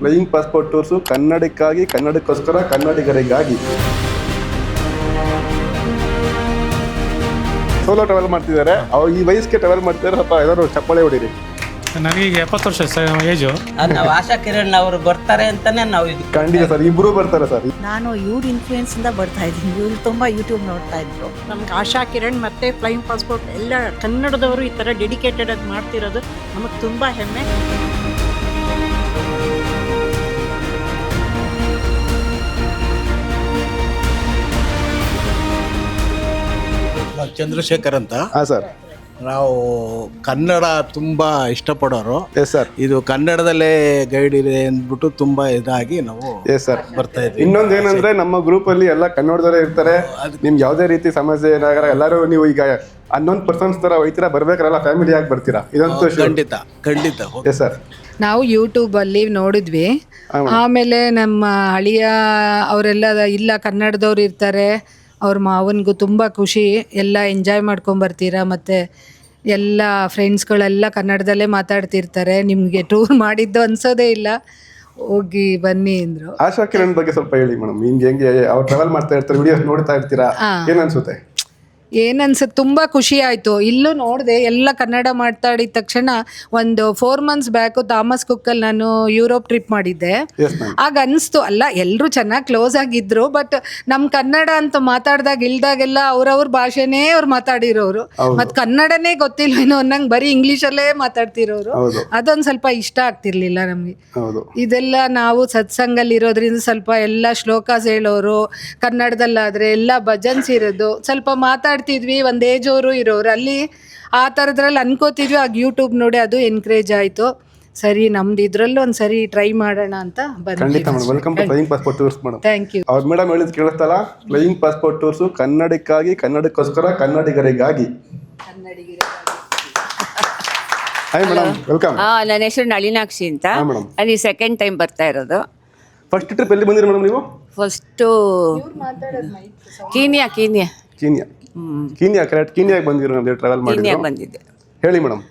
Flying passport tours ಕನ್ನಡಕ್ಕಾಗಿ, ಕನ್ನಡಕ್ಕೋಸ್ಕರ, ಕನ್ನಡಿಗರಿಗಾಗಿ. ಸೋಲೋ ಟ್ರಾವೆಲ್ ಮಾಡ್ತಿದ್ದಾರೆ. ಅವ್ರು ಈ ವಯಸ್ಸಿಗೆ ಟ್ರಾವೆಲ್ ಮಾಡ್ತಿದ್ದಾರೆ. ಸ್ವಲ್ಪ ಎಲ್ಲರೂ ಚಪ್ಪಾಳೆ ಹೊಡೀರಿ. ನನಗೀಗ 70 ವರ್ಷ ಏಜು. ನಾವು ಆಶಾ ಕಿರಣ್ ಅವರು ಬರ್ತಾರೆ ಅಂತಾನೆ ನಾವು ಇದು. ಖಂಡಿತ ಸರ್, ಇಬ್ಬರು ಬರ್ತಾರೆ ಸರ್. ನಾನು ಇವ್ರ ಇನ್ಫ್ಲೂಯೆನ್ಸ್ ಇಂದ ಬರ್ತಾ ಇದ್ದೀನಿ. ಇವ್ರು ತುಂಬಾ ಯೂಟ್ಯೂಬ್ ನೋಡ್ತಾ ಇದ್ರು. ನಮ್ಗೆ ಆಶಾ ಕಿರಣ್ ಮತ್ತೆ ಫ್ಲೈಯಿಂಗ್ ಪಾಸ್ಪೋರ್ಟ್ ಎಲ್ಲ ಕನ್ನಡದವರು ಈ ಥರ ಡೆಡಿಕೇಟೆಡ್ ಆಗಿ ಮಾಡ್ತಿರೋದು ನಮಗೆ ತುಂಬ ಹೆಮ್ಮೆ. ಚಂದ್ರಶೇಖರ್ ಅಂತ. ಹಾಂ ಸರ್. ನಾವು ಕನ್ನಡ ತುಂಬ ಇಷ್ಟಪಡೋರು. Yes sir. ಇದು ಕನ್ನಡದಲ್ಲೇ ಗೈಡ್ ಇದೆ ಅಂದ್ಬಿಟ್ಟು ತುಂಬ ಇದಾಗಿ ನಾವು ಎಸ್ ಸರ್ ಬರ್ತಾ ಇದ್ವಿ. ಇನ್ನೊಂದು ಏನಂದ್ರೆ ನಮ್ಮ ಗ್ರೂಪಲ್ಲಿ ಎಲ್ಲ ಕನ್ನಡದವರೇ ಇರ್ತಾರೆ. ನಿಮ್ಗೆ ಯಾವುದೇ ರೀತಿ ಸಮಸ್ಯೆ ಏನಾಗಲ್ಲ. ಎಲ್ಲರೂ ನೀವು ಈಗ ಅನ್ನೊಂದು ಪರ್ಸನ್ಸ್ ಥರ ಹೋಯ್ತೀರಾ, ಬರ್ಬೇಕಾರಲ್ಲ ಫ್ಯಾಮಿಲಿ ಆಗಿ ಬರ್ತೀರಾ. ಇದಂತೂ ಖಂಡಿತ ಖಂಡಿತ. Yes sir. ನಾವು ಯೂಟ್ಯೂಬಲ್ಲಿ ನೋಡಿದ್ವಿ. ಆಮೇಲೆ ನಮ್ಮ ಹಳಿಯ ಅವರೆಲ್ಲ ಇಲ್ಲ ಕನ್ನಡದವ್ರು ಇರ್ತಾರೆ. ಅವ್ರ ಮಾವನಿಗೂ ತುಂಬ ಖುಷಿ, ಎಲ್ಲ ಎಂಜಾಯ್ ಮಾಡ್ಕೊಂಬರ್ತೀರಾ, ಮತ್ತು ಎಲ್ಲ ಫ್ರೆಂಡ್ಸ್ಗಳೆಲ್ಲ ಕನ್ನಡದಲ್ಲೇ ಮಾತಾಡ್ತಿರ್ತಾರೆ. ನಿಮಗೆ ಟೂರ್ ಮಾಡಿದ್ದು ಅನ್ಸೋದೇ ಇಲ್ಲ, ಹೋಗಿ ಬನ್ನಿ ಅಂದರು. ಆಶಾ ಕಿರಣ್ ಬಗ್ಗೆ ಸ್ವಲ್ಪ ಹೇಳಿ ಮೇಡಮ್. ನಿಮ್ಗೆ ಹೆಂಗೆ ಅವ್ರು ಟ್ರಾವೆಲ್ ಮಾಡ್ತಾ ಇರ್ತಾರೆ, ವಿಡಿಯೋಸ್ ನೋಡ್ತಾ ಇರ್ತೀರಾ, ಏನ್ ಅನ್ಸುತ್ತೆ? ಏನನ್ಸುತ್ತೆ, ತುಂಬ ಖುಷಿ ಆಯಿತು. ಇಲ್ಲೂ ನೋಡಿದೆ ಎಲ್ಲ ಕನ್ನಡ ಮಾತಾಡಿದ ತಕ್ಷಣ. ಒಂದು 4 months ಬ್ಯಾಕು ಥಾಮಸ್ ಕುಕ್ಕಲ್ಲಿ ನಾನು ಯುರೋಪ್ ಟ್ರಿಪ್ ಮಾಡಿದ್ದೆ. ಆಗ ಅನಿಸ್ತು, ಅಲ್ಲ ಎಲ್ಲರೂ ಚೆನ್ನಾಗಿ ಕ್ಲೋಸ್ ಆಗಿದ್ರು, ಬಟ್ ನಮ್ಮ ಕನ್ನಡ ಅಂತ ಮಾತಾಡಿದಾಗ ಇಲ್ದಾಗೆಲ್ಲ ಅವ್ರವ್ರ ಭಾಷೆನೇ ಅವ್ರು ಮಾತಾಡಿರೋರು, ಮತ್ತು ಕನ್ನಡನೇ ಗೊತ್ತಿಲ್ವೇನೋ ಅನ್ನಂಗೆ ಬರೀ ಇಂಗ್ಲೀಷಲ್ಲೇ ಮಾತಾಡ್ತಿರೋರು. ಅದೊಂದು ಸ್ವಲ್ಪ ಇಷ್ಟ ಆಗ್ತಿರ್ಲಿಲ್ಲ ನಮಗೆ. ಇದೆಲ್ಲ ನಾವು ಸತ್ಸಂಗಲ್ಲಿ ಇರೋದ್ರಿಂದ ಸ್ವಲ್ಪ ಎಲ್ಲ ಶ್ಲೋಕಾಸ್ ಹೇಳೋರು, ಕನ್ನಡದಲ್ಲಾದರೆ ಎಲ್ಲ ಭಜನ್ಸ್ ಇರೋದು, ಸ್ವಲ್ಪ ಮಾತಾಡ್ತಿದ್ವಿ. ಒಂದು ಏಜ್ ಅವರು ಇರೋರು ಅಲ್ಲಿ ಆ ಥರದ್ರಲ್ಲಿ ಅನ್ಕೋತಿದ್ವಿ. ಆಗ ಯೂಟ್ಯೂಬ್ ನೋಡಿ ಅದು ಎನ್ಕರೇಜ್ ಆಯಿತು. ಸರಿ, ನಮ್ದು ಇದ್ರಲ್ಲೂ ಒಂದು ಸರಿ ಟ್ರೈ ಮಾಡೋಣ ಅಂತ ಬಂದ್ವಿ. ಖಂಡಿತ madam. Welcome to flying passport tours madam. Thank you. ಅವ್ರು ಮೇಡಮ್ ಹೇಳಿದ್ ಕೇಳಿಸ್ತಲ್ಲ, ಫ್ಲೈಯಿಂಗ್ ಪಾಸ್ಪೋರ್ಟ್ ಟೂರ್ಸು ಕನ್ನಡಕ್ಕಾಗಿ, ಕನ್ನಡಕ್ಕೋಸ್ಕರ, ಕನ್ನಡಿಗರಿಗಾಗಿ. Hi madam, welcome. ನನ್ನ ಹೆಸರು ನಳಿನಾಕ್ಷಿ ಅಂತ. ನಾನು ಸೆಕೆಂಡ್ ಟೈಮ್ ಬರ್ತಾ ಇರೋದು. ಫಸ್ಟ್ ಟ್ರಿಪ್ ಎಲ್ಲಿ ಬಂದಿರಿ ಮೇಡಮ್ ನೀವು? First Kenya. ಕರೆಕ್ಟ್, ಕೀನ್ಯಾಗೆ ಬಂದಿರೋ ನಮ್ದು ಟ್ರಾವೆಲ್ ಮಾಡಿ ಬಂದಿದ್ದೆ. ಹೇಳಿ ಮೇಡಮ್.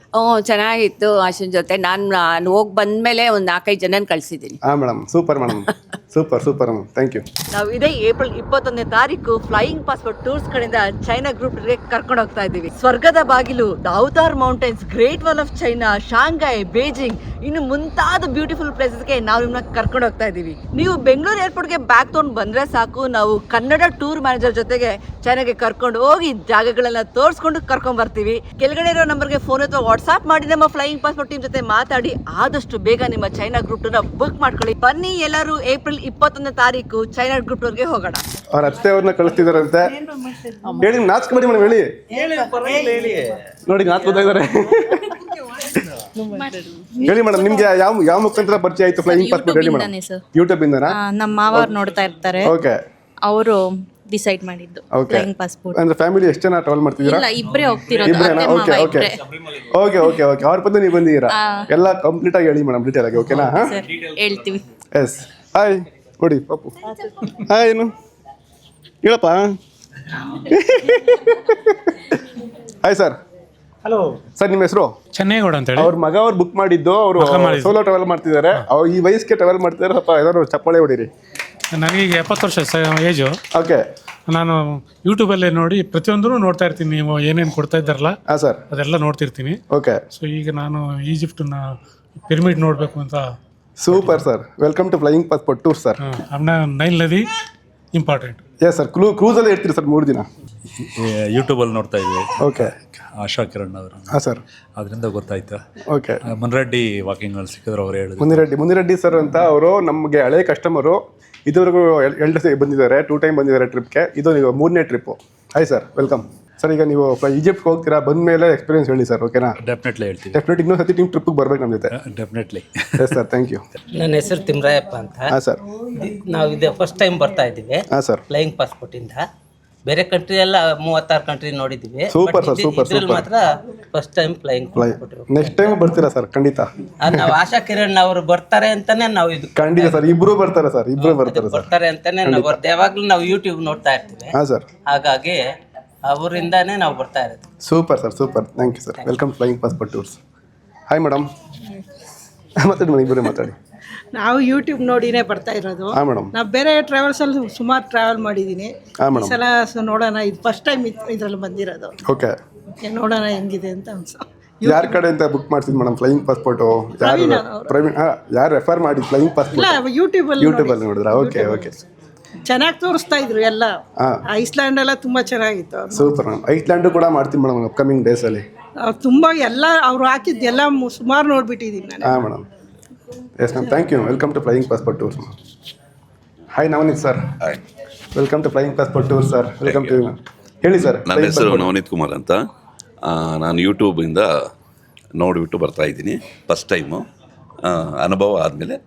ಚೆನ್ನಾಗಿತ್ತು. ಆಶನ್ ಜೊತೆ ನಾನು ಹೋಗಿ ಬಂದ್ಮೇಲೆ ಒಂದು 4-5 ಜನನ ಕಳಿಸಿದ್ದೀನಿ. ಹಾಂ madam, super madam, super madam, thank you. ನಾವು ಇದೇ ಏಪ್ರಿಲ್ 21ನೇ ತಾರೀಕು ಫ್ಲೈಯಿಂಗ್ ಪಾಸ್ಪೋರ್ಟ್ ಟೂರ್ಸ್ ಕಡೆಯಿಂದ ಚೈನಾ ಗ್ರೂಪ್ ಕರ್ಕೊಂಡು ಹೋಗ್ತಾ ಇದ್ದೀವಿ. ಸ್ವರ್ಗದ ಬಾಗಿಲು, ದಾವುದಾರ್ mountains, great wall of China, Shanghai, Beijing, ಇನ್ನು ಮುಂತಾದ ಬ್ಯೂಟಿಫುಲ್ ಪ್ಲೇಸಸ್ಗೆ ನಾವು ನಿಮ್ಮನ್ನ ಕರ್ಕೊಂಡು ಹೋಗ್ತಾ ಇದ್ದೀವಿ. ನೀವು ಬೆಂಗಳೂರು ಏರ್ಪೋರ್ಟ್ಗೆ ಬ್ಯಾಗ್ ತೊಗೊಂಡು ಬಂದ್ರೆ ಸಾಕು, ನಾವು ಕನ್ನಡ ಟೂರ್ ಮ್ಯಾನೇಜರ್ ಜೊತೆಗೆ ಚೈನಾಗೆ ಕರ್ಕೊಂಡು ಹೋಗಿ ಜಾಗಗಳೆಲ್ಲ ತೋರಿಸ್ಕೊಂಡು ಕರ್ಕೊಂಡ್ ಬರ್ತೀವಿ. ಕೆಳಗಡೆ ಇರೋ ನಂಬರ್ಗೆ ಫೋನ್ ಅಥವಾ ವಾಟ್ಸ್ಆಪ್ ಮಾಡಿ ನಮ್ಮ ಫ್ಲೈಯಿಂಗ್ ಪಾಸ್ಪೋರ್ಟ್ ಟೀಮ್ ಜೊತೆ ಮಾತಾಡಿ ಆದಷ್ಟು ಬೇಗ ನಿಮ್ಮ ಚೈನಾ ಗ್ರೂಪ್ ಟೂರ್ ಬುಕ್ ಮಾಡ್ಕೊಳ್ಳಿ. ಬನ್ನಿ ಎಲ್ಲರೂ ಏಪ್ರಿಲ್ 21ನೇ ತಾರೀಕು ಚೈನಾ ಗ್ರೂಪ್ ಟೂರ್ಗೆ ಹೋಗೋಣ. ಅವ್ರ ಅತ್ತೆ ಅವ್ರನ್ನ ಕಳಿಸ್ತಿದಾರಂತೆ. ಹೇಳಿ, ನಾಚ್ಕೊಬೇಡಿ ಮೇಡಮ್, ಹೇಳಿ ನೋಡಿ, ನಾಚ್ಕೋತಾ ಇದಾರೆ. ಹೇಳಿ ಮೇಡಮ್, ನಿಮ್ಗೆ ಯಾವ ಮುಖಾಂತರ ಪರಿಚಯ ಆಯ್ತು ಫ್ಲೈಯಿಂಗ್ ಪಾಸ್ಪೋರ್ಟ್? ಹೇಳಿ ಮೇಡಮ್. ಯೂಟ್ಯೂಬ್ ಇಂದನಾ? ನಮ್ಮ ಮಾವ ಅವ್ರು ನೋಡ್ತಾ ಇರ್ತಾರೆ, ಓಕೆ. ಅವರು ಡಿಸೈಡ್ ಮಾಡಿದ್ದು ಫ್ಲೈಯಿಂಗ್ ಪಾಸ್ಪೋರ್ಟ್. ಅಂದ್ರೆ ಫ್ಯಾಮಿಲಿ ಎಷ್ಟು ಜನ ಟ್ರಾವೆಲ್ ಮಾಡ್ತಿದ್ದೀರಾ? ಇಲ್ಲ, ಇಬ್ಬರೇ ಹೋಗ್ತಿರೋದು. ಓಕೆ. ಅವ್ರ ಬಂದು ನೀವು ಬಂದಿದ್ದೀರಾ? ಎಲ್ಲ ಕಂಪ್ಲೀಟ್ ಆಗಿ ಹೇಳಿ ಮೇಡಮ್, ಡೀಟೇಲ್ ಆಗಿ. ಓಕೆನಾ? ಹೇಳ್ತೀವಿ. ಎಸ್. ಹಾಯ್ ಕೊಡಿ ಪಾಪು. ಹಾಯ್, ಏನು ಹೇಳಪ್ಪ. Hi sir. ಹಲೋ ಸರ್, ನಿಮ್ಮ ಹೆಸರು? ಚೆನ್ನೇಗೌಡ ಅಂತ ಹೇಳಿ. ಅವ್ರ ಮಗ ಅವ್ರು ಬುಕ್ ಮಾಡಿದ್ದು, ಅವರು ಸೋಲೋ ಟ್ರಾವೆಲ್ ಮಾಡ್ತಿದ್ದಾರೆ. ಅವ್ರು ಈ ವಯಸ್ಸಿಗೆ ಟ್ರಾವೆಲ್ ಮಾಡ್ತಿದ್ದಾರೆ. ಸ್ವಲ್ಪ ಎಲ್ಲರೂ ಚಪ್ಪಾಳೆ ಹೊಡೀರಿ. ನನಗೀಗ 70 ವರ್ಷ ಏಜು. ಓಕೆ. ನಾನು ಯೂಟ್ಯೂಬಲ್ಲೇ ನೋಡಿ ಪ್ರತಿಯೊಂದೂ ನೋಡ್ತಾ ಇರ್ತೀನಿ. ನೀವು ಏನೇನು ಕೊಡ್ತಾ ಇದ್ದಾರಲ್ಲ, ಹಾಂ ಸರ್, ಅದೆಲ್ಲ ನೋಡ್ತಿರ್ತೀನಿ. ಓಕೆ. ಸೊ ಈಗ ನಾನು ಈಜಿಪ್ಟನ್ನ ಪಿರಮಿಡ್ ನೋಡಬೇಕು ಅಂತ. Super sir, welcome to flying passport tour sir. Nile ನದಿ ಇಂಪಾರ್ಟೆಂಟ್. Yes sir. ಕ್ರೂಸಲ್ಲೇ ಇರ್ತೀರಿ ಸರ್ 3 ದಿನ? ಯೂಟ್ಯೂಬಲ್ಲಿ ನೋಡ್ತಾ ಇದ್ವಿ. ಓಕೆ. ಆಶಾ ಕಿರಣ್ ಅವರು. ಹಾಂ ಸರ್. ಅದರಿಂದ ಗೊತ್ತಾಯ್ತು. ಓಕೆ. ಮುನಿರೆಡ್ಡಿ ವಾಕಿಂಗಲ್ಲಿ ಸಿಕ್ಕಿದ್ರು, ಅವ್ರು ಹೇಳಿದ್ರು. ಮುನಿರೆಡ್ಡಿ ಸರ್ ಅಂತ. ಅವರು ನಮಗೆ ಹಳೆ ಕಸ್ಟಮರು. ಇದುವರೆಗೂ 2 ಬಂದಿದ್ದಾರೆ, 2 ಟೈಮ್ ಬಂದಿದ್ದಾರೆ ಟ್ರಿಪ್ಗೆ. ಇದು ನೀವು 3ನೇ trip. Hi sir, welcome sir. ಈಗ ನೀವು ಈಜಿಪ್ಟ್ಗೆ ಹೋಗ್ತೀರಾ, ಬಂದ ಮೇಲೆ ಎಕ್ಸ್ಪೀರಿಯನ್ಸ್ ಹೇಳಿ ಸರ್. ಓಕೆನಾ? ಡೆಫಿನೆಟ್ಲಿ ಹೇಳ್ತೀವಿ. ಡೆಫಿನೆಟ್ ಇನ್ನೊಂದು ಸತಿ ನಿಮ್ಮ ಟ್ರಿಪ್ಗೆ ಬರ್ಬೇಕು ನಮ್ಮ ಜೊತೆ. Definitely. Yes sir, thank you. ನನ್ನ ಹೆಸರು ತಿಮ್ರಾಯಪ್ಪ ಅಂತ. ಹಾಂ ಸರ್. ನಾವು ಇದು ಫಸ್ಟ್ ಟೈಮ್ ಬರ್ತಾ ಇದ್ದೀವಿ. ಹಾಂ ಸರ್. ಫ್ಲೈಯಿಂಗ್ ಪಾಸ್ಪೋರ್ಟ್ ಇಂದ ಬೇರೆ ಕಂಟ್ರಿ ಎಲ್ಲ 36 ಕಂಟ್ರಿ ನೋಡಿದ್ದೀವಿ. Super sir, super. ಮಾತ್ರ first time flying passport. Next time ಬರ್ತೀರಾ ಸರ್? ಖಂಡಿತ. ನಾವು ಆಶಾ ಕಿರಣ್ ಅವರು ಬರ್ತಾರೆ ಅಂತಾನೆ ನಾವು ಇದು. ಖಂಡಿತ ಸರ್, ಇಬ್ರು ಬರ್ತಾರೆ ಸರ್, ಇಬ್ರು ಬರ್ತಾರೆ ಅಂತಾನೆ ನಾವು ಬರ್ತೀವಿ. ಯಾವಾಗ್ಲೂ ನಾವು ಯೂಟ್ಯೂಬ್ ನೋಡ್ತಾ ಇರ್ತೀವಿ. ಹಾಂ ಸರ್. ಹಾಗಾಗಿ ಅವರಿಂದಾನೇ ನಾವು ಬರ್ತಾ ಇರೋದು. Super sir, super. Thank you sir. Welcome flying passport tours. Hi madam. ಮಾತಾಡಿ ಮೇಡಮ್, ಇಬ್ಬರೇ ಮಾತಾಡಿ. ನಾವು ಯೂಟ್ಯೂಬ್ ನೋಡಿನೇ ಬರ್ತಾ ಇರೋದು. ಹಾಂ ಮೇಡಮ್. ನಾವು ಬೇರೆ ಟ್ರಾವೆಲ್ಸಲ್ಲಿ ಸುಮಾರು ಟ್ರಾವೆಲ್ ಮಾಡಿದ್ದೀನಿ. ಹಾಂ ಈ ಮೇಡಮ್. ಸಲ ನೋಡೋಣ, ಇದು ಫಸ್ಟ್ ಟೈಮ್ ಇದರಲ್ಲಿ ಬಂದಿರೋದು. ಓಕೆ. ನೋಡೋಣ ಹೆಂಗಿದೆ ಅಂತ ಅನ್ಸೋ. ಯಾರ ಕಡೆಯಿಂದ ಬುಕ್ ಮಾಡ್ತಿದ್ದು ಮೇಡಮ್ ಫ್ಲೈಯಿಂಗ್ ಪಾಸ್ಪೋರ್ಟು? ಯಾರು ಪ್ರವೀಣ್? ಯಾರು ರೆಫರ್ ಮಾಡಿ ಫ್ಲೈಯಿಂಗ್ ಪಾಸ್ಪೋರ್ಟ್? ಇಲ್ಲ, ಯೂಟ್ಯೂಬಲ್ಲಿ ನೋಡಿದ್ರಾ? Okay okay. ಚೆನ್ನಾಗಿ ತೋರಿಸ್ತಾ ಇದ್ರು ಎಲ್ಲ. ಐಸ್ಲ್ಯಾಂಡ್ ಎಲ್ಲ ತುಂಬ ಚೆನ್ನಾಗಿತ್ತು. Super madam. ಐಸ್ಲ್ಯಾಂಡು ಕೂಡ ಮಾಡ್ತೀನಿ ಮೇಡಮ್ ಅಪ್ಕಮಿಂಗ್ ಡೇಸಲ್ಲಿ. ತುಂಬ ಎಲ್ಲ ಅವ್ರು ಹಾಕಿದ್ದೆಲ್ಲ ಸುಮಾರು ನೋಡ್ಬಿಟ್ಟಿದ್ದೀನಿ ನಾನು. ಹಾಂ madam. Yes ma'am, thank you. Welcome to flying passport tours ma'am. Hi Navneet sir. Welcome to flying passport tours sir. Welcome to ಹೇಳಿ ಸರ್. ನನ್ನ ಹೆಸರು ನವನೀತ್ ಕುಮಾರ್ ಅಂತ. ನಾನು ಯೂಟ್ಯೂಬಿಂದ ನೋಡಿಬಿಟ್ಟು ಬರ್ತಾ ಇದ್ದೀನಿ. ಫಸ್ಟ್ ಟೈಮು ಅನುಭವ ಆದಮೇಲೆ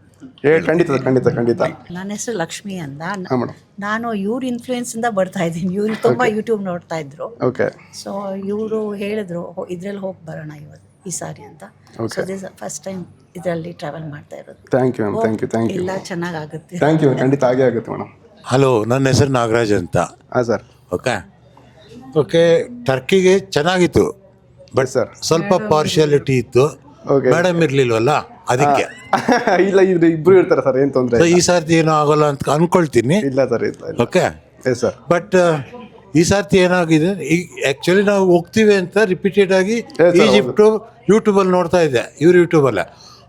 ಖಂಡಿತ ಖಂಡಿತ ಖಂಡಿತ. ನನ್ನ ಹೆಸರು ಲಕ್ಷ್ಮಿ ಅಂತ. ಹಾಂ ಮೇಡಮ್. ನಾನು ಇವ್ರ ಇನ್ಫ್ಲೂಯೆನ್ಸಿಂದ ಬರ್ತಾ ಇದ್ದೀನಿ. ಇವ್ರು ತುಂಬ ಯೂಟ್ಯೂಬ್ ನೋಡ್ತಾ ಇದ್ರು. ಓಕೆ. ಸೊ ಇವರು ಹೇಳಿದ್ರು ಇದ್ರಲ್ಲಿ ಹೋಗಿ ಬರೋಣ ಈ ಸಾರಿ ಅಂತ. ಸೊ ದಿಸ್ ಫಸ್ಟ್ ಟೈಮ್ ಇದರಲ್ಲಿ ಟ್ರಾವೆಲ್ ಮಾಡ್ತಾ ಇರೋದು. Thank you ma'am. Thank you. ಎಲ್ಲ ಚೆನ್ನಾಗಾಗುತ್ತೆ. Thank you. ಖಂಡಿತ ಆಗೇ ಆಗುತ್ತೆ ಮೇಡಮ್. ಹಲೋ, ನನ್ನ ಹೆಸರು ನಾಗರಾಜ್ ಅಂತ. ಹಾಂ ಸರ್. ಓಕೆ. ಟರ್ಕಿಗೆ ಚೆನ್ನಾಗಿತ್ತು, ಬಟ್ ಸರ್ ಸ್ವಲ್ಪ ಪಾರ್ಶಿಯಾಲಿಟಿ ಇತ್ತು. ಮೇಡಮ್ ಇರ್ಲಿಲ್ವಲ್ಲ, ಅದಕ್ಕೆ. ಇಲ್ಲ, ಇದು ಇಬ್ರು ಇರ್ತಾರೆ ಸರ್, ಏನು ತೊಂದರೆ ಈ ಸಾರ್ತಿ ಏನೂ ಆಗೋಲ್ಲ ಅಂತ ಅನ್ಕೊಳ್ತೀನಿ. ಇಲ್ಲ ಸರ್. ಇಲ್ಲ. Okay sir. ಬಟ್ ಈ ಸಾರ್ತಿ ಏನಾಗಿದೆ, ಈಗ ಆ್ಯಕ್ಚುಲಿ ನಾವು ಹೋಗ್ತೀವಿ ಅಂತ ರಿಪೀಟೆಡ್ ಆಗಿ ಈಜಿಪ್ಟು ಯೂಟ್ಯೂಬಲ್ಲಿ ನೋಡ್ತಾ ಇದ್ದೆ. ಇವ್ರು ಯೂಟ್ಯೂಬಲ್ಲೇ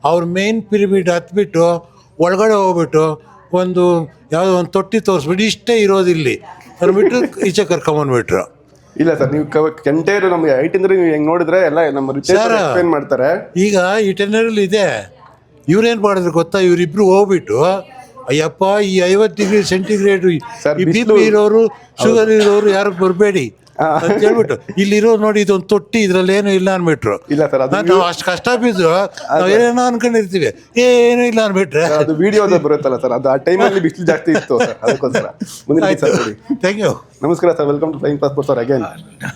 ಅವ್ರ ಮೇನ್ ಪಿರಮಿಡ್ ಹತ್ಬಿಟ್ಟು ಒಳಗಡೆ ಹೋಗ್ಬಿಟ್ಟು ಯಾವುದೋ ಒಂದು ತೊಟ್ಟಿ ತೋರಿಸ್ಬಿಟ್ಟು ಇಷ್ಟೇ ಇರೋದಿಲ್ಲಿ ಅಂದ್ಬಿಟ್ಟು ಈಚೆ ಕರ್ಕೊಂಬಂದ್ಬಿಟ್ರು. ಇಲ್ಲ ಸರ್, ನೀವು ಕೆಂಟೇರು ನಮಗೆ ಐಟಿನರಿ ನೀವು ಹೆಂಗೆ ನೋಡಿದ್ರೆ ಎಲ್ಲ ನಮ್ಮ ರಿಚೇರ್ ಎಕ್ಸ್ಪ್ಲೇನ್ ಮಾಡ್ತಾರೆ. ಈಗ ಇಟನರಲ್ಲಿ ಇದೆ. ಇವ್ರೇನು ಮಾಡಿದ್ರು ಗೊತ್ತಾ, ಇವರಿಬ್ರು ಹೋಗ್ಬಿಟ್ಟು ಅಯ್ಯಪ್ಪ ಈ 50 ಡಿಗ್ರಿ ಸೆಂಟಿಗ್ರೇಡ್ ಈ ಬಿ ಪಿ ಇರೋರು ಶುಗರ್ ಇರೋರು ಯಾರು ಬರಬೇಡಿ ಅಂತ ಹೇಳ್ಬಿಟ್ಟು ಇಲ್ಲಿರೋ ನೋಡಿ ಇದೊಂದು ತೊಟ್ಟಿ, ಇದ್ರಲ್ಲಿ ಏನು ಇಲ್ಲ ಅನ್ಬಿಟ್ರು. ಇಲ್ಲ ಸರ್, ನಾವು ಅಷ್ಟು ಕಷ್ಟ ಬಿದ್ದು ನಾವು ಏನೇನೋ ಅನ್ಕೊಂಡಿರ್ತೀವಿ, ಏನು ಇಲ್ಲ ಅನ್ಬಿಟ್ರೆ. ಅದು ವಿಡಿಯೋ ಬರುತ್ತಲ್ಲ ಸರ್, ಅದು ಆ ಟೈಮಲ್ಲಿ ಬಿಸಿಲು ಜಾಸ್ತಿ ಇತ್ತು ಸರ್, ಅದಕ್ಕೋಸ್ಕರ. ಥ್ಯಾಂಕ್ ಯು. ನಮಸ್ಕಾರ sir. Welcome to flying passport sir again.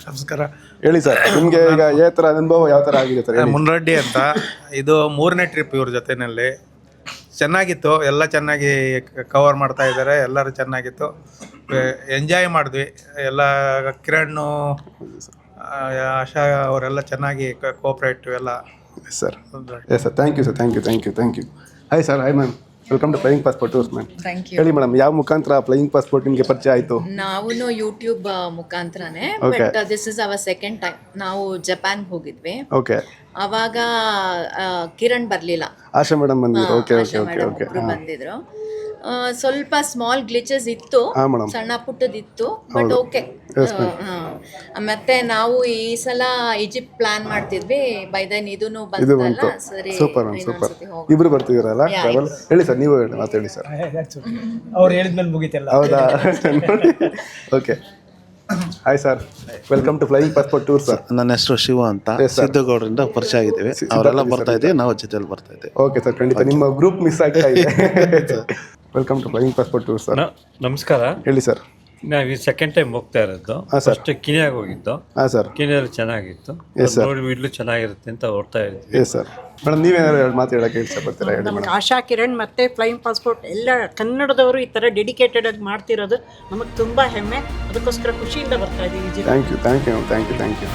ನಮಸ್ಕಾರ. ಹೇಳಿ ಸರ್, ನಿಮಗೆ ಈಗ ಯಾವ ಥರ ಅನುಭವ ಯಾವ ಥರ ಆಗಿದೆ ಸರ್? ಮುನ್ರೆಡ್ಡಿ ಅಂತ. ಇದು 3ನೇ ಟ್ರಿಪ್ ಇವ್ರ ಜೊತೆಯಲ್ಲಿ. ಚೆನ್ನಾಗಿತ್ತು, ಎಲ್ಲ ಚೆನ್ನಾಗಿ ಕವರ್ ಮಾಡ್ತಾ ಇದ್ದಾರೆ. ಎಲ್ಲರೂ ಚೆನ್ನಾಗಿತ್ತು, ಎಂಜಾಯ್ ಮಾಡಿದ್ವಿ ಎಲ್ಲ. ಕಿರಣ್, ಆಶಾ ಅವರೆಲ್ಲ ಚೆನ್ನಾಗಿ ಕೋಆಪ್ರೇಟಿವ್ ಎಲ್ಲ. Sir. Yes sir. Thank you. Hi sir. Hi ma'am. Welcome to flying passport tours ma'am. ಹೇಳಿ ಮೇಡಮ್, ಯಾವ ಮುಖಾಂತರ ಫ್ಲೈಯಿಂಗ್ ಪಾಸ್ಪೋರ್ಟ್ ನಿಮಗೆ ಪರಿಚಯ ಆಯಿತು? ನಾವು ಯೂಟ್ಯೂಬ್ ಮುಖಾಂತರನೇ, but this is our second time. ನಾವು ಜಪಾನ್ಗೆ ಹೋಗಿದ್ವಿ. ಓಕೆ. ಅವಾಗ ಕಿರಣ್ ಬರಲಿಲ್ಲ, ಆಶಾ ಮೇಡಮ್ ಬಂದಿದ್ರು. ಓಕೆ. ಬಂದಿದ್ರು. ಸ್ವಲ್ಪ ಸ್ಮಾಲ್ ಗ್ಲಿಚಸ್ ಇತ್ತು, ಸಣ್ಣ ಪುಟ್ಟದಿತ್ತು, ಬಟ್ ಓಕೆ. ಮತ್ತೆ ನಾವು ಈ ಸಲ ಈಜಿಪ್ಟ್ ಪ್ಲಾನ್ ಮಾಡ್ತಿದ್ವಿ. ಬೈ ದೆನ್ ಇದನ್ನು ಬಂತಲ್ಲ, ಸರಿ. ಸೂಪರ್. ಇಬ್ರು ಬರ್ತಿದ್ದೀರಲ್ಲ ಟ್ರಾವೆಲ್? ಹೇಳಿ ಸರ್, ನೀವು ಮಾತಾಡಿ ಸರ್. ಅವ್ರು ಹೇಳಿದ್ಮೇಲೆ ಮುಗಿತಲ್ಲ. ಹೌದಾ? Okay. Hi sir. Welcome to flying passport tour sir. ನನ್ನ ಹೆಸರು ಶಿವ ಅಂತ. ಸಿದ್ದಗೌಡರಿಂದ ಪರಿಚಯ ಆಗಿದ್ದೀವಿ, ಅವರೆಲ್ಲ ಬರ್ತಾ ಇದ್ದೀವಿ, ನಾವು ಜೊತೆಲಿ ಬರ್ತಾ ಇದ್ದೀವಿ. ಓಕೆ ಸರ್, ಖಂಡಿತ ನಿಮ್ಮ ಗ್ರೂಪ್ ಮಿಸ್ ಆಗ್ತಾ ಇದೆ. Welcome to flying passport tour sir. ನಮಸ್ಕಾರ. ಹೇಳಿ ಸರ್. ನಾವು ಈ ಸೆಕೆಂಡ್ ಟೈಮ್ ಹೋಗ್ತಾ ಇರೋದು. ಫಸ್ಟ್ ಕಿನಿಯಾಗ ಹೋಗಿದ್ದು. ಹಾಂ ಸರ್. ಕಿನಿಯಲ್ಲಿ ಚೆನ್ನಾಗಿತ್ತು, ನೋಡಿ ಇಡ್ಲು ಚೆನ್ನಾಗಿರುತ್ತೆ ಅಂತ ಓಡ್ತಾ ಇದ್ವಿ. Yes sir. ಮೇಡಮ್, ನೀವೇನಾದ್ರು ಮಾತು ಹೇಳಕ್ಕೆ ಇಷ್ಟಪಡ್ತೀರಾ? ಹೇಳಿ ಮೇಡಮ್. ಆಶಾ, ಕಿರಣ್ ಮತ್ತು ಫ್ಲೈಯಿಂಗ್ ಪಾಸ್ಪೋರ್ಟ್ ಎಲ್ಲ ಕನ್ನಡದವರು ಈ ಥರ ಡೆಡಿಕೇಟೆಡ್ ಆಗಿ ಮಾಡ್ತಿರೋದು ನಮಗೆ ತುಂಬ ಹೆಮ್ಮೆ. ಅದಕ್ಕೋಸ್ಕರ ಖುಷಿಯಿಂದ ಬರ್ತಾ ಇದ್ದೀವಿ. Thank you.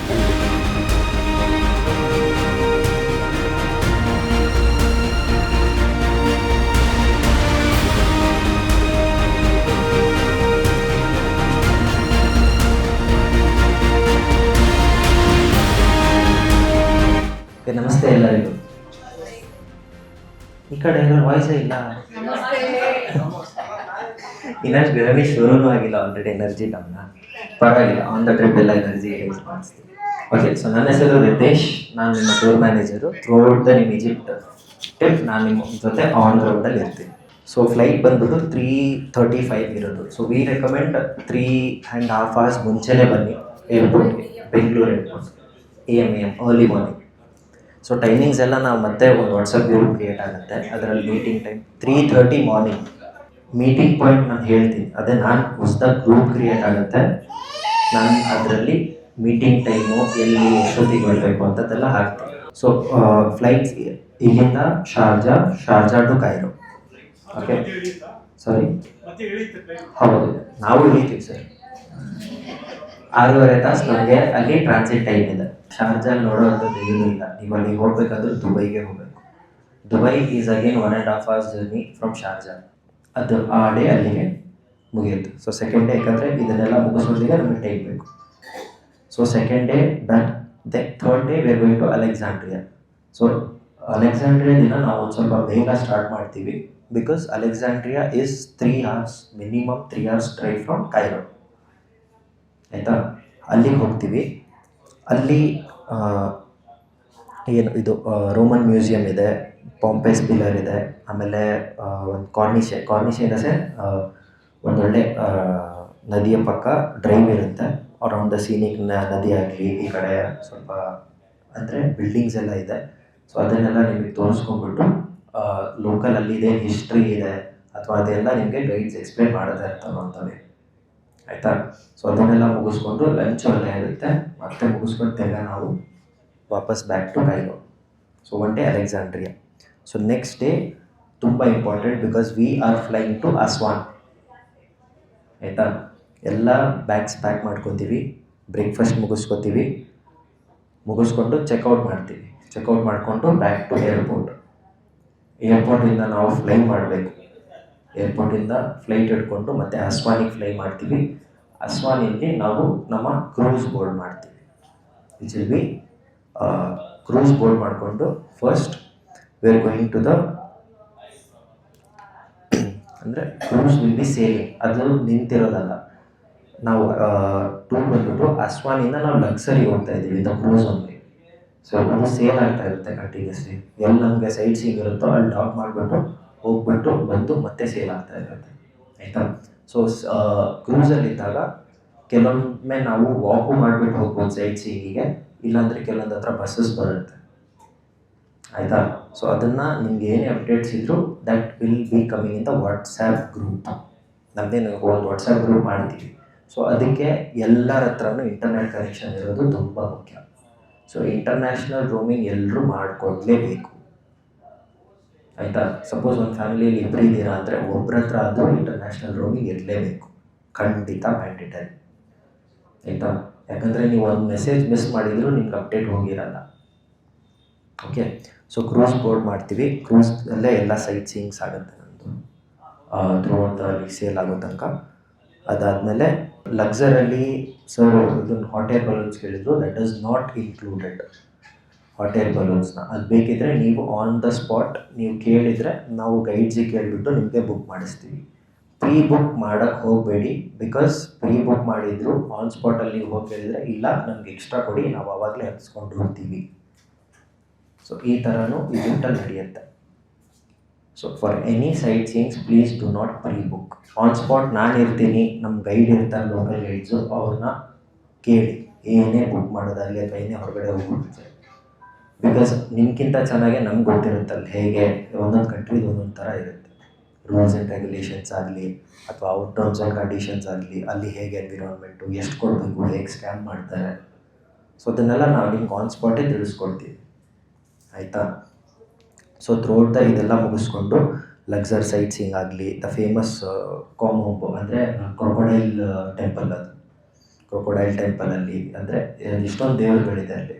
ನಮಸ್ತೆ ಎಲ್ಲರಿಗೂ. ಈ ಕಡೆ ಏನೋ ವಾಯ್ಸೇ ಇಲ್ಲ. ಇನ್ನಷ್ಟು ಗಣೇಶ್ ಶುರುನೂ ಆಗಿಲ್ಲ, ಆಲ್ರೆಡಿ ಎನರ್ಜಿ ಡೌನ್. ಪರವಾಗಿಲ್ಲ, ಆನ್ ದ ಟ್ರಿಪ್ ಎಲ್ಲ ಎನರ್ಜಿ ಯೂಸ್ ಮಾಡಿಸ್ತೀವಿ. ಓಕೆ. ಸೊ ನನ್ನ ಹೆಸರು ರಿತೇಶ್, ನಾನು ನಿಮ್ಮ ಟೂರ್ ಮ್ಯಾನೇಜರು. ಥ್ರೂಔಟ್ ದ ನಿಮ್ಮ ಈಜಿಪ್ಟ್ ಟ್ರಿಪ್ ನಾನು ನಿಮ್ಮ ಜೊತೆ ಆನ್ ದ ರೋಡಲ್ಲಿ ಇರ್ತೀನಿ. ಸೊ ಫ್ಲೈಟ್ ಬಂದ್ಬಿಟ್ಟು 3:35 ಇರೋದು. ಸೊ ವಿ ರೆಕಮೆಂಡ್ 3.5 hours ಮುಂಚೆನೇ ಬನ್ನಿ ಏರ್ಪೋರ್ಟ್ಗೆ, Bengaluru airport. AM early morning. So timings ಎಲ್ಲ ನಾವು ಮತ್ತೆ ಒಂದು ವಾಟ್ಸಪ್ ಗ್ರೂಪ್ ಕ್ರಿಯೇಟ್ ಆಗುತ್ತೆ. ಅದರಲ್ಲಿ meeting time 3:30 morning. Meeting point ನಾನು ಹೇಳ್ತೀನಿ, ಅದೇ ನಾನು ಹೊಸದಾಗಿ ಗ್ರೂಪ್ ಕ್ರಿಯೇಟ್ ಆಗುತ್ತೆ. ನಾನು ಅದರಲ್ಲಿ ಮೀಟಿಂಗ್ ಟೈಮು ಎಲ್ಲಿ ಎಷ್ಟೊತ್ತಿಗೆ ಬರಬೇಕು ಅಂತದೆಲ್ಲ ಹಾಕ್ತೀನಿ. ಸೊ ಫ್ಲೈಟ್ಸ್ ಇಲ್ಲಿಂದ ಶಾರ್ಜಾ ಟು ಕೈರೋ. ಓಕೆ. ಸಾರಿ, ಹೌದು, ನಾವು ಇಳಿತೀವಿ ಸರ್. 6.5 ತಾಸು ನಮಗೆ ಅಲ್ಲಿ ಟ್ರಾನ್ಸಿಟ್ ಟೈಮ್ ಇದೆ. ಶಾರ್ಜಾಲ್ ನೋಡೋವಂಥದ್ದು ಏನೂ ಇಲ್ಲ. ನೀವು ಅಲ್ಲಿಗೆ ಹೋಗ್ಬೇಕಾದ್ರೆ ದುಬೈಗೆ ಹೋಗಬೇಕು. Dubai is again 1.5 hours journey from Sharjah. ಅದು ಆ ಡೇ ಅಲ್ಲಿಗೆ ಮುಗಿಯಿತು. ಸೊ ಸೆಕೆಂಡ್ ಡೇ ಯಾಕಂದರೆ ಇದನ್ನೆಲ್ಲ ಮುಗಿಸೋದಿಗೆ ನಮಗೆ ಟೈಮ್ ಬೇಕು. So second day done. Third day we are going to Alexandria. So Alexandria ದಿನ ನಾವು ಒಂದು ಸ್ವಲ್ಪ ಬೇಗ ಸ್ಟಾರ್ಟ್ ಮಾಡ್ತೀವಿ, because Alexandria is 3 hours, minimum 3 hours drive from Cairo. ಆಯಿತಾ, ಅಲ್ಲಿಗೆ ಹೋಗ್ತೀವಿ. ಅಲ್ಲಿ ಏನು ಇದು ರೋಮನ್ ಮ್ಯೂಸಿಯಂ ಇದೆ, ಪಾಂಪೆಸ್ ಪಿಲ್ಲರ್ ಇದೆ, ಆಮೇಲೆ ಒಂದು ಕಾರ್ನಿಶೆ ಇನ್ ದ ಸೆನ್ಸ್ ಒಂದೊಳ್ಳೆ ನದಿಯ ಪಕ್ಕ ಡ್ರೈವ್ ಇರುತ್ತೆ. ಅರೌಂಡ್ ದ ಸೀನಿಕ್ ನದಿ ಆಗಲಿ, ಈ ಕಡೆ ಸ್ವಲ್ಪ ಅಂದರೆ ಬಿಲ್ಡಿಂಗ್ಸ್ ಎಲ್ಲ ಇದೆ. ಸೊ ಅದನ್ನೆಲ್ಲ ನಿಮಗೆ ತೋರಿಸ್ಕೊಂಡ್ಬಿಟ್ಟು ಲೋಕಲ್ ಅಲ್ಲಿದೆ ಹಿಸ್ಟ್ರಿ ಇದೆ ಅಥವಾ ಅದೆಲ್ಲ ನಿಮಗೆ ಗೈಡ್ಸ್ ಎಕ್ಸ್ಪ್ಲೇನ್ ಮಾಡ್ತಾ ಇರ್ತಾರೆ ಅಂತವೆ. ಆಯಿತಾ, ಸೊ ಅದನ್ನೆಲ್ಲ ಮುಗಿಸ್ಕೊಂಡು ಲಂಚ್ ಅಲ್ಲೇ ಇರುತ್ತೆ. ಮತ್ತೆ ಮುಗಿಸ್ಕೊಂಡು ತಿರ್ಗಾ ನಾವು ವಾಪಸ್ back to Cairo. So one day Alexandria. So next day ತುಂಬ important, because we are flying to Aswan. ಆಯಿತಾ, ಎಲ್ಲ ಬ್ಯಾಗ್ಸ್ ಪ್ಯಾಕ್ ಮಾಡ್ಕೊತೀವಿ, ಬ್ರೇಕ್ಫಾಸ್ಟ್ ಮುಗಿಸ್ಕೊಂಡು ಚೆಕ್ಔಟ್ ಮಾಡ್ತೀವಿ. ಚೆಕ್ಔಟ್ ಮಾಡಿಕೊಂಡು ಬ್ಯಾಕ್ ಟು ಏರ್ಪೋರ್ಟಿಂದ ನಾವು ಫ್ಲೈ ಮಾಡಬೇಕು. ಏರ್ಪೋರ್ಟಿಂದ ಫ್ಲೈಟ್ ಹಿಡ್ಕೊಂಡು ಮತ್ತೆ ಅಸ್ವಾನಿಗೆ ಫ್ಲೈ ಮಾಡ್ತೀವಿ. ಅಸ್ವಾನಿಯಲ್ಲಿ ನಾವು ನಮ್ಮ ಕ್ರೂಸ್ ಬೋರ್ಡ್ ಮಾಡ್ತೀವಿ. Which will be cruise board ಮಾಡಿಕೊಂಡು first we are going to the ಅಂದರೆ ಕ್ರೂಸ್ ವಿಲ್ ಬಿ ಸೇಲಿಂಗ್. ಅದು ನಿಂತಿರೋದಲ್ಲ. ನಾವು ಟೂರ್ ಬಂದ್ಬಿಟ್ಟು ಅಸ್ವಾನಿಂದ ನಾವು ಲಕ್ಸರಿ ಹೋಗ್ತಾ ಇದ್ದೀವಿ ದ ಕ್ರೂಸ್ ಓನ್ಲಿ. ಸೊ ಅದು ಸೇಲ್ ಆಗ್ತಾ ಇರುತ್ತೆ ಕಂಟಿನ್ಯೂಸ್ಲಿ. ಎಲ್ಲಿ ನಮಗೆ ಸೈಟ್ ಸೀಯಿಂಗ್ ಇರುತ್ತೋ ಅಲ್ಲಿ ಡ್ರಾಪ್ ಮಾಡಿಬಿಟ್ಟು ಹೋಗ್ಬಿಟ್ಟು ಬಂದು ಮತ್ತೆ ಸೇಲ್ ಆಗ್ತಾ ಇರುತ್ತೆ. ಆಯಿತಾ, ಸೊ ಕ್ರೂಸಲ್ಲಿದ್ದಾಗ ಕೆಲವೊಮ್ಮೆ ನಾವು ವಾಕು ಮಾಡಿಬಿಟ್ಟು ಹೋಗ್ಬೋದು ಸೈಟ್ ಸೀಯಿಂಗಿಗೆ, ಇಲ್ಲಾಂದರೆ ಕೆಲವೊಂದು ಹತ್ರ ಬಸ್ಸಸ್ ಬರುತ್ತೆ. ಆಯಿತಾ, ಸೊ ಅದನ್ನು ನಿಮ್ಗೆ ಏನೇ ಅಪ್ಡೇಟ್ಸ್ ಇದ್ದರೂ that will be coming in the WhatsApp group. ನಮ್ಮದೇ ಒಂದು ವಾಟ್ಸ್ಯಾಪ್ ಗ್ರೂಪ್ ಮಾಡ್ತೀವಿ. ಸೊ ಅದಕ್ಕೆ ಎಲ್ಲರ ಹತ್ರನೂ ಇಂಟರ್ನೆಟ್ ಕನೆಕ್ಷನ್ ಇರೋದು ತುಂಬ ಮುಖ್ಯ. ಸೊ ಇಂಟರ್ನ್ಯಾಷನಲ್ ರೋಮಿಂಗ್ ಎಲ್ಲರೂ ಮಾಡಿಕೊಡ್ಲೇಬೇಕು. ಆಯಿತಾ, ಸಪೋಸ್ ಒಂದು ಫ್ಯಾಮಿಲಿಯಲ್ಲಿ ಇಬ್ಬರು ಇದ್ದೀರಾ ಅಂದರೆ ಒಬ್ಬರ ಹತ್ರ ಆದರೂ ಇಂಟರ್ನ್ಯಾಷನಲ್ ರೋಮಿಂಗ್ ಇರಲೇಬೇಕು, ಖಂಡಿತ ಮ್ಯಾಂಡೇಟರಿ. ಆಯಿತಾ, ಯಾಕಂದರೆ ನೀವು ಒಂದು ಮೆಸೇಜ್ ಮಿಸ್ ಮಾಡಿದರೂ ನಿಮ್ಗೆ ಅಪ್ಡೇಟ್ ಹೋಗಿರಲ್ಲ. ಓಕೆ, ಸೊ ಕ್ರೂಸ್ ಬೋರ್ಡ್ ಮಾಡ್ತೀವಿ. ಕ್ರೂಸಲ್ಲೇ ಎಲ್ಲ ಸೈಟ್ ಸೀಯಿಂಗ್ಸ್ ಆಗುತ್ತೆ ನಮ್ಮದು ಥ್ರೂ ಔಟ್ ಸೇಲ್ ಆಗೋ ತನಕ. ಅದಾದಮೇಲೆ ಲಕ್ಸರಲ್ಲಿ ಸರ್ ಇದನ್ನು ಹಾಟ್ ಏರ್ ಬಲೂನ್ಸ್ ಕೇಳಿದ್ರು. That is not included hot air ಬಲೂನ್ಸ್ನ. ಅದು ಬೇಕಿದ್ದರೆ ನೀವು ಆನ್ ದ ಸ್ಪಾಟ್ ನೀವು ಕೇಳಿದರೆ ನಾವು ಗೈಡ್ಸಿಗೆ ಕೇಳಿಬಿಟ್ಟು ನಿಮಗೆ ಬುಕ್ ಮಾಡಿಸ್ತೀವಿ. ಪ್ರೀ ಬುಕ್ ಮಾಡೋಕ್ಕೆ ಹೋಗಬೇಡಿ, ಬಿಕಾಸ್ ಪ್ರೀ ಬುಕ್ ಮಾಡಿದ್ರು ಆನ್ ಸ್ಪಾಟಲ್ಲಿ ನೀವು ಹೋಗಿ ಕೇಳಿದರೆ ಇಲ್ಲ ನಮ್ಗೆ ಎಕ್ಸ್ಟ್ರಾ ಕೊಡಿ, ನಾವು ಆವಾಗಲೇ ಹತ್ಸ್ಕೊಂಡು ಹೋಗ್ತೀವಿ. ಸೊ ಈ ಥರನೂ ಈಜಿಪ್ಟಲ್ಲಿ ನಡೆಯುತ್ತೆ. So for any sightseeings please do not pre book. On spot ನಾನು ಇರ್ತೀನಿ, ನಮ್ಮ ಗೈಡ್ ಇರ್ತಾರೆ, ಲೋಕಲ್ ಗೈಡ್ಸು, ಅವ್ರನ್ನ ಕೇಳಿ ಏನೇ ಬುಕ್ ಮಾಡೋದಾಗಲಿ ಅಥವಾ ಏನೇ ಹೊರಗಡೆ ಹೋಗ್ಬಿಡುತ್ತೆ. ಬಿಕಾಸ್ ನಿಮ್ಗಿಂತ ಚೆನ್ನಾಗೆ ನಮ್ಗೆ ಗೊತ್ತಿರುತ್ತಲ್ಲ ಹೇಗೆ ಒಂದೊಂದು ಕಂಟ್ರಿದು ಒಂದೊಂದು ಥರ ಇರುತ್ತೆ. ರೂಲ್ಸ್ ಆ್ಯಂಡ್ ರೆಗ್ಯುಲೇಷನ್ಸ್ ಆಗಲಿ ಅಥವಾ ಅವ್ರ ಟರ್ಮ್ಸ್ ಆ್ಯಂಡ್ ಕಂಡೀಷನ್ಸ್ ಆಗಲಿ, ಅಲ್ಲಿ ಹೇಗೆ ಎನ್ವಿರಾನ್ಮೆಂಟು, ಎಷ್ಟು ಕೊಡಬೇಕು, ಹೇಗೆ ಸ್ಕ್ಯಾಮ್ ಮಾಡ್ತಾರೆ. ಸೊ ಅದನ್ನೆಲ್ಲ ನಾವು ನಿಮ್ಗೆ ಆನ್ ಸ್ಪಾಟೇ ತಿಳಿಸ್ಕೊಡ್ತೀವಿ. ಆಯಿತಾ, ಸೊ ಥ್ರೂಔಟ್ ಇದೆಲ್ಲ ಮುಗಿಸ್ಕೊಂಡು ಲಕ್ಸರ್ ಸೈಟ್ ಸೀಯಿಂಗ್ ಆಗಲಿ, ದ ಫೇಮಸ್ ಕಾಮೋಂಬೋ ಅಂದರೆ ಕ್ರೊಕೊಡೈಲ್ ಟೆಂಪಲ್. ಅದು ಕ್ರೊಕೊಡೈಲ್ ಟೆಂಪಲಲ್ಲಿ ಅಂದರೆ ಇಷ್ಟೊಂದು ದೇವರುಗಳಿದೆ ಅಲ್ಲಿ.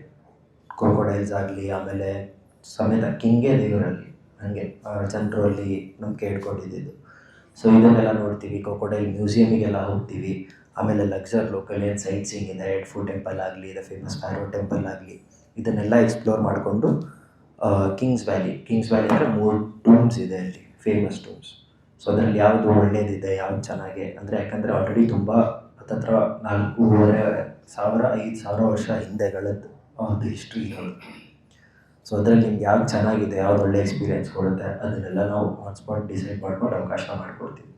ಕ್ರೊಕೊಡೈಲ್ಸ್ ಆಗಲಿ, ಆಮೇಲೆ ಸಮೇತ ಕಿಂಗೇ ದೇವರಲ್ಲಿ ಹಾಗೆ ಜನರು ಅಲ್ಲಿ ನಂಬಿಕೆ ಇಟ್ಕೊಂಡಿದ್ದು. ಸೊ ಇದನ್ನೆಲ್ಲ ನೋಡ್ತೀವಿ. ಕ್ರೊಕೊಡೈಲ್ ಮ್ಯೂಸಿಯಮಿಗೆಲ್ಲ ಹೋಗ್ತೀವಿ. ಆಮೇಲೆ ಲಕ್ಸರ್ ಲೋಕಲ್ ಏನು ಸೈಟ್ ಸೀಯಿಂಗ್ ಇದೆ, ಎಡ್ಫು ಟೆಂಪಲ್ ಆಗಲಿ, ದ ಫೇಮಸ್ ಫ್ಯಾರೋ ಟೆಂಪಲ್ ಆಗಲಿ, ಇದನ್ನೆಲ್ಲ ಎಕ್ಸ್ಪ್ಲೋರ್ ಮಾಡಿಕೊಂಡು ಕಿಂಗ್ಸ್ ವ್ಯಾಲಿ ಅಂದರೆ 3 ಟೂಮ್ಸ್ ಇದೆ ಅಲ್ಲಿ, ಫೇಮಸ್ ಟೂಮ್ಸ್. ಸೊ ಅದರಲ್ಲಿ ಯಾವುದು ಒಳ್ಳೇದಿದೆ, ಯಾವ್ದು ಚೆನ್ನಾಗೆ ಅಂದರೆ ಯಾಕಂದರೆ ಆಲ್ರೆಡಿ ತುಂಬ ಹತ್ತತ್ರ 4,500 ವರ್ಷ ಹಿಂದೆಗಳದ್ದು ಒಂದು ಹಿಸ್ಟ್ರಿ ಇರೋದು. ಸೊ ಅದರಲ್ಲಿ ನಿಮ್ಗೆ ಯಾವ್ದು ಚೆನ್ನಾಗಿದೆ, ಯಾವ್ದು ಒಳ್ಳೆ ಎಕ್ಸ್ಪೀರಿಯೆನ್ಸ್ ಕೊಡುತ್ತೆ, ಅದನ್ನೆಲ್ಲ ನಾವು ಆನ್ ಸ್ಪಾಟ್ ಡಿಸೈಡ್ ಮಾಡ್ಕೊಂಡು ಅವಕಾಶ ಮಾಡಿಕೊಡ್ತೀವಿ.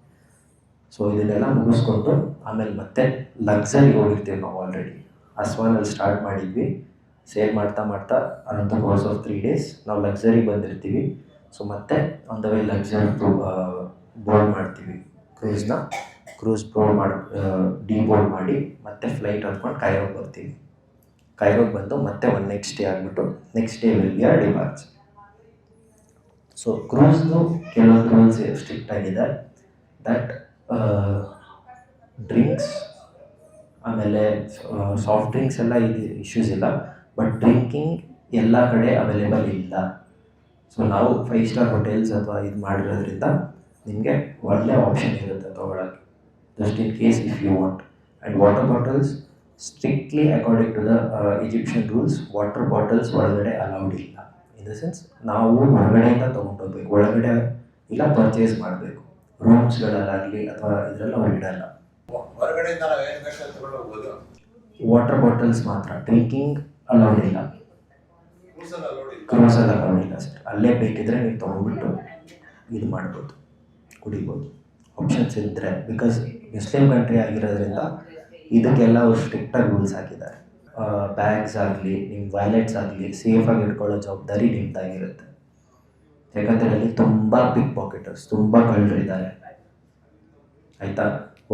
ಸೊ ಇದನ್ನೆಲ್ಲ ಮುಗಿಸ್ಕೊಂಡು ಆಮೇಲೆ ಮತ್ತೆ ಲಕ್ಸರಿಗೆ ಹೋಗಿರ್ತೀವಿ. ನಾವು ಆಲ್ರೆಡಿ ಅಸ್ವಾನಲ್ಲಿ ಸ್ಟಾರ್ಟ್ ಮಾಡಿದ್ವಿ. ಸೇಲ್ ಮಾಡ್ತಾ around the course of 3 days ನಾವು ಲಕ್ಸರಿಗೆ ಬಂದಿರ್ತೀವಿ. ಸೊ ಮತ್ತೆ on the way Luxor board ಮಾಡ್ತೀವಿ ಕ್ರೂಸ್ ಬೋರ್ಡ್ ಮಾಡಿ ಮತ್ತೆ ಫ್ಲೈಟ್ ಹತ್ಕೊಂಡು ಕೈರೋಗೆ ಬರ್ತೀವಿ. ಕೈರೋಗೆ ಬಂದು ಮತ್ತೆ 1 night ಸ್ಟೇ ಆಗಿಬಿಟ್ಟು next day will be our departure. So ಕ್ರೂಸ್ದು ಕೆಲವೊಂದು ರೂಲ್ಸ್ ಸ್ಟ್ರಿಕ್ಟ್ ಆಗಿದೆ. ದಟ್ ಡ್ರಿಂಕ್ಸ್ ಆಮೇಲೆ ಸಾಫ್ಟ್ ಡ್ರಿಂಕ್ಸ್ ಎಲ್ಲ ಇದು ಇಶ್ಯೂಸ್ ಇಲ್ಲ, ಬಟ್ ಡ್ರಿಂಕಿಂಗ್ ಎಲ್ಲ ಕಡೆ ಅವೈಲೇಬಲ್ ಇಲ್ಲ. ಸೊ ನಾವು 5 ಸ್ಟಾರ್ ಹೋಟೆಲ್ಸ್ ಅಥವಾ ಇದು ಮಾಡಿರೋದ್ರಿಂದ ನಿಮಗೆ ಒಳ್ಳೆ ಆಪ್ಷನ್ ಇರುತ್ತೆ ತೊಗೊಳಕ್ಕೆ, just in case if you want. And water bottles strictly according to the Egyptian rules, water bottles ಒಳಗಡೆ ಅಲೌಡ್ ಇಲ್ಲ. ಇನ್ ದ ಸೆನ್ಸ್ ನಾವು ಹೊರಗಡೆಯಿಂದ ತೊಗೊಂಡೋಗ್ಬೇಕು, ಒಳಗಡೆ ಇಲ್ಲ ಪರ್ಚೇಸ್ ಮಾಡಬೇಕು. ರೂಮ್ಸ್ಗಳಲ್ಲಾಗಲಿ ಅಥವಾ ಇದರೆಲ್ಲ ಅವ್ರು ಇಡಲ್ಲ. ಹೊರಗಡೆಯಿಂದ ನಾವು ಏನು ಬೇಕಾದ್ರೆ ತಗೊಂಡು ಹೋಗ್ಬೋದು. ವಾಟರ್ ಬಾಟಲ್ಸ್ ಮಾತ್ರ, ಡ್ರಿಂಕಿಂಗ್ ಅಲೌಡ್ ಇಲ್ಲ, ಕ್ರೂಸಲ್ಲಿ ಅಲೌಡ್ ಇಲ್ಲ ಸರ್. ಅಲ್ಲೇ ಬೇಕಿದ್ರೆ ನೀವು ತೊಗೊಂಡ್ಬಿಟ್ಟು ಇದು ಮಾಡ್ಬೋದು, ಕುಡಿಬೋದು, ಆಪ್ಷನ್ಸ್ ಇದ್ದರೆ. ಬಿಕಾಸ್ ಮುಸ್ಲಿಂ ಕಂಟ್ರಿ ಆಗಿರೋದ್ರಿಂದ ಇದಕ್ಕೆಲ್ಲ ಅವ್ರು ಸ್ಟ್ರಿಕ್ಟಾಗಿ ರೂಲ್ಸ್ ಹಾಕಿದ್ದಾರೆ. ಬ್ಯಾಗ್ಸ್ ಆಗಲಿ, ನಿಮ್ಮ ವ್ಯಾಲೆಟ್ಸ್ ಆಗಲಿ ಸೇಫಾಗಿ ಇಟ್ಕೊಳ್ಳೋ ಜವಾಬ್ದಾರಿ ನಿಮ್ಮದಾಗಿರುತ್ತೆ. ಯಾಕಂದರೆ ಅಲ್ಲಿ ತುಂಬ ಪಿಕ್ ಪಾಕೆಟರ್ಸ್, ತುಂಬ ಕಳ್ಳರಿದ್ದಾರೆ ಆಯಿತಾ.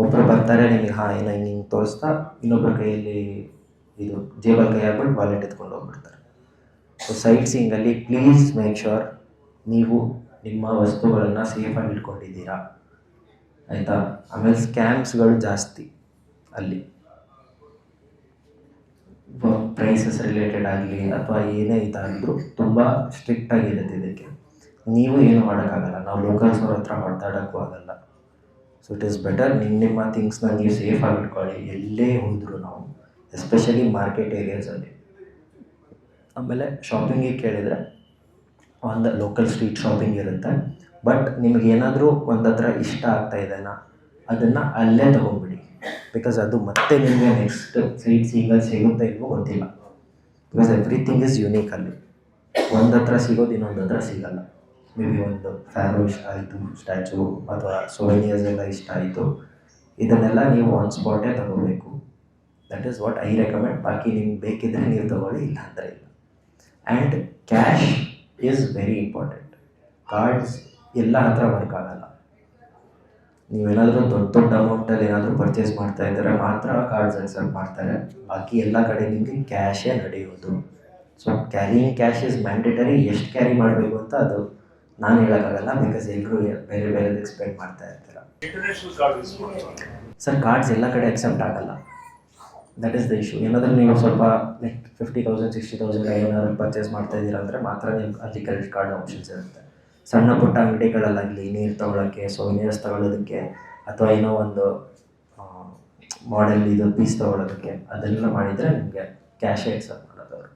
ಒಬ್ಬರು ಬರ್ತಾರೆ ನಿಮಗೆ ಏನೋ ಹಿಂಗೆ ತೋರಿಸ್ತಾ ಇನ್ನೊಬ್ಬರ ಕೈಯಲ್ಲಿ ಇದು ಜೇಬಲ್ಲಿ ಕೈ ಹಾಕ್ಬಿಟ್ಟು ವಾಲೆಟ್ ಎತ್ಕೊಂಡು ಹೋಗ್ಬಿಡ್ತಾರೆ. ಸೊ ಸೈಟ್ ಸೀಯಿಂಗಲ್ಲಿ ಪ್ಲೀಸ್ ಮೇಕ್ ಶ್ಯೂರ್ ನೀವು ನಿಮ್ಮ ವಸ್ತುಗಳನ್ನು ಸೇಫಾಗಿ ಇಟ್ಕೊಂಡಿದ್ದೀರಾ ಆಯಿತಾ. ಆಮೇಲೆ ಸ್ಕ್ಯಾಮ್ಸ್ಗಳು ಜಾಸ್ತಿ ಅಲ್ಲಿ, ಪ್ರೈಸಸ್ ರಿಲೇಟೆಡ್ ಆಗಲಿ ಅಥವಾ ಏನೇ ಇದಾದರೂ ತುಂಬ ಸ್ಟ್ರಿಕ್ಟಾಗಿರುತ್ತೆ ಇದಕ್ಕೆ. ನೀವು ಏನು ಮಾಡೋಕ್ಕಾಗಲ್ಲ, ನಾವು ಲೋಕಲ್ಸ್ ಅವ್ರ ಹತ್ರ ಹೊಡೆದಾಡೋಕ್ಕೂ ಆಗಲ್ಲ. ಸೊ ಇಟ್ ಈಸ್ ಬೆಟರ್ ನಿಮ್ಮ ಥಿಂಗ್ಸ್ನ ನೀವು ಸೇಫಾಗಿ ಇಟ್ಕೊಳ್ಳಿ ಎಲ್ಲೇ ಹೋದರೂ ನಾವು, ಎಸ್ಪೆಷಲಿ ಮಾರ್ಕೆಟ್ ಏರಿಯಾಸಲ್ಲಿ. ಆಮೇಲೆ ಶಾಪಿಂಗಿಗೆ ಕೇಳಿದರೆ ಒಂದು ಲೋಕಲ್ ಸ್ಟ್ರೀಟ್ ಶಾಪಿಂಗ್ ಇರುತ್ತೆ. ಬಟ್ ನಿಮಗೇನಾದರೂ ಒಂದತ್ರ ಇಷ್ಟ ಆಗ್ತಾ ಇದೆನಾ ಅದನ್ನು ಅಲ್ಲೇ ತೊಗೊಂಡ್ಬಿಡಿ. ಬಿಕಾಸ್ ಅದು ಮತ್ತೆ ನಿಮಗೆ ನೆಕ್ಸ್ಟ್ ಸೈಟ್ ಸೀಗಲ್ಲಿ ಸಿಗುತ್ತೆ ಇಲ್ವೋ ಗೊತ್ತಿಲ್ಲ. ಬಿಕಾಸ್ ಎವ್ರಿಥಿಂಗ್ ಈಸ್ ಯುನೀಕ್ ಅಲ್ಲಿ. ಒಂದು ಹತ್ರ ಸಿಗೋದು ಇನ್ನೊಂದು ಹತ್ರ ಸಿಗಲ್ಲ. ಮೇ ಬಿ ಒಂದು ಫ್ಯಾರೋ ಇಷ್ಟ ಆಯಿತು, ಸ್ಟ್ಯಾಚು ಅಥವಾ ಸೋವೆನಿಯರ್ಸ್ ಎಲ್ಲ ಇಷ್ಟ ಆಯಿತು, ಇದನ್ನೆಲ್ಲ ನೀವು ಆನ್ ಸ್ಪಾಟೇ ತೊಗೋಬೇಕು. That is what I recommend. ಬಾಕಿ ನಿಮ್ಗೆ ಬೇಕಿದ್ದರೆ ನೀವು ತೊಗೊಳ್ಳಿ, ಇಲ್ಲ ಅಂದರೆ ಇಲ್ಲ. And cash is very important. Cards ಎಲ್ಲ ಹತ್ರ ವರ್ಕ್ ಆಗಲ್ಲ. ನೀವೇನಾದರೂ ದೊಡ್ಡ ದೊಡ್ಡ ಅಮೌಂಟಲ್ಲಿ ಏನಾದರೂ ಪರ್ಚೇಸ್ ಮಾಡ್ತಾ ಇದ್ದರೆ ಮಾತ್ರ ಕಾರ್ಡ್ಸ್ ಅಕ್ಸೆಪ್ಟ್ ಮಾಡ್ತಾರೆ. ಬಾಕಿ ಎಲ್ಲ ಕಡೆ ನಿಮಗೆ ಕ್ಯಾಶೇ ನಡೆಯೋದು. So carrying cash is mandatory. ಎಷ್ಟು ಕ್ಯಾರಿ ಮಾಡಬೇಕು ಅಂತ ಅದು ನಾನು ಹೇಳೋಕ್ಕಾಗಲ್ಲ, ಬಿಕಾಸ್ ಎಲ್ಲರೂ ಬೇರೆ ಬೇರೆ ಎಕ್ಸ್ಪೆಕ್ಟ್ ಮಾಡ್ತಾ ಇರ್ತೀರ. ಸರ್ ಕಾರ್ಡ್ಸ್ ಎಲ್ಲ ಕಡೆ ಅಕ್ಸೆಪ್ಟ್ ಆಗಲ್ಲ. That is the issue. ಏನಾದರೂ ನೀವು ಸ್ವಲ್ಪ ಲೈಕ್ 50,000 60,000 ಏನಾದರೂ ಪರ್ಚೇಸ್ ಮಾಡ್ತಾ ಇದ್ದೀರಾ ಅಂದರೆ ಮಾತ್ರ ನೀವು ಅಲ್ಲಿ ಕ್ರೆಡಿಟ್ ಕಾರ್ಡ್ ಆಪ್ಷನ್ಸ್ ಇರುತ್ತೆ. ಸಣ್ಣ ಪುಟ್ಟ ಅಂಗಡಿಗಳಲ್ಲಾಗಲಿ ನೀರು ತೊಗೊಳಕ್ಕೆ, ಸೋವಿನಿಯರ್ಸ್ ತೊಗೊಳೋದಕ್ಕೆ ಅಥವಾ ಏನೋ ಒಂದು ಮಾಡೆಲ್ ಇದು ಪೀಸ್ ತೊಗೊಳೋದಕ್ಕೆ ಅದೆಲ್ಲ ಮಾಡಿದರೆ ನಿಮಗೆ ಕ್ಯಾಶೇ ಎಕ್ಸೆಪ್ಟ್ ಮಾಡೋದು ಅವರು.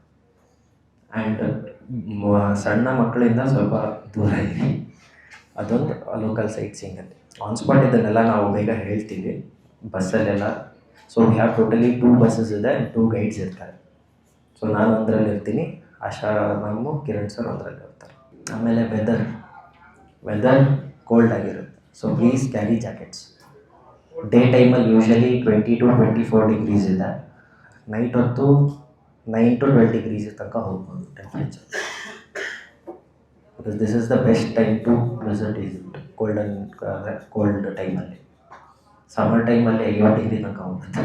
ಆ್ಯಂಡ್ ಸಣ್ಣ ಮಕ್ಕಳಿಂದ ಸ್ವಲ್ಪ ದೂರ ಇರಿ, ಅದೊಂದು ಲೋಕಲ್ ಸೈಟ್ ಸೀಯಿಂಗಲ್ಲಿ. ಆನ್ ಸ್ಪಾಟ್ ಇದನ್ನೆಲ್ಲ ನಾವು ಬೇಗ ಹೇಳ್ತೀವಿ ಬಸ್ಸಲ್ಲೆಲ್ಲ. So we have totally 2 buses ಇದೆ, 2 ಗೈಡ್ಸ್ ಇರ್ತಾರೆ. ಸೊ ನಾನು ಒಂದರಲ್ಲಿ ಇರ್ತೀನಿ, ಆಶಾ ಮ್ಯಾಮು, ಕಿರಣ್ ಸರ್ ಒಂದರಲ್ಲಿ ಇರ್ತಾರೆ. ಆಮೇಲೆ ವೆದರ್ ಕೋಲ್ಡ್ ಆಗಿರುತ್ತೆ. So please carry jackets. Day ಟೈಮಲ್ಲಿ ಯೂಶ್ವಲಿ 20 to 24 ಡಿಗ್ರೀಸ್ ಇದೆ. ನೈಟ್ ಹೊತ್ತು 9 to 12 ಡಿಗ್ರೀಸ್ ತನಕ ಹೋಗ್ಬೋದು temperature. Because this is the best time to visit Egypt. Cold ಟೈಮಲ್ಲಿ. ಸಮ್ಮರ್ ಟೈಮಲ್ಲಿ 50 ಡಿಗ್ರಿ ತನಕ ಹೋಗುತ್ತೆ.